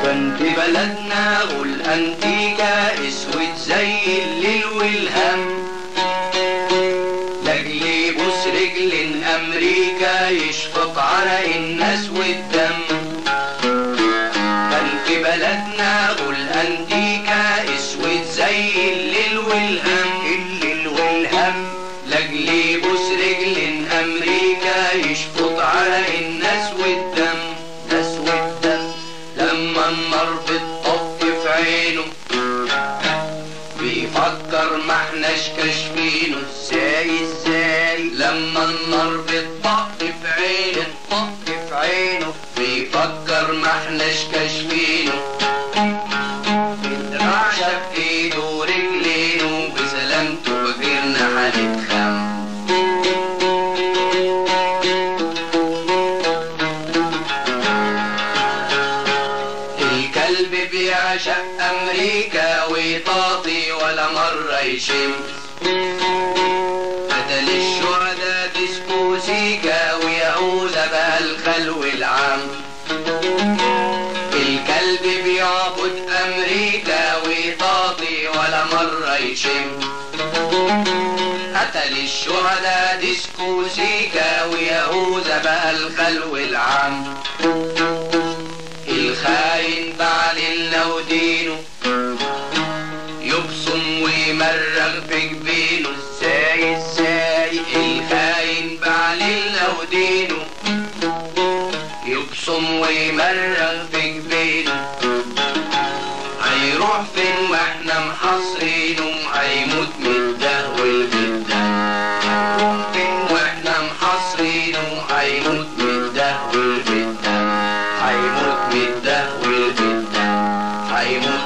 كان في بلدنا غول أنتيكا اسود زي الليل والهم، لاجل يبوس رجل أمريكا يشفط عرق الناس والدم. كان في بلدنا غول أنتيكا اسود زي الليل والهم، الليل والهم، لاجل يبوس رجل أمريكا يشفط عرق الناس والدم، ناس والدم. لما النار بتطف في عينه بيفكر ما احناش كاشفينه. ازاي لما النار بتطق في عينه بيفكر ما احناش كاشفينه. الدراع شاف ايده ورجلينه بسلامته بغيرنا هنتخم. الكلب بيعشق أمريكا ويطاطي ولا مرة يشمس. قتل الشهداء ديسكو سيكا ويهوذا بقى الخلو العام. الكلب بيعبد أمريكا ويطاطي ولا مرة يشمس. قتل الشهداء ديسكو سيكا ويهوذا بقى الخلو العام. الخاين بعللنا ودينه يبصم ويمرغ في جبينه. ازاي الخاين بعللنا ودينه يبصم ويمرغ في جبينه. هيروح فين واحنا محاصرينه؟ هيموت متدهول في الدم. هيروح فين واحنا محاصرينه؟ هيموت متدهول في الدم. هيموت متدهول في الدم. هيموت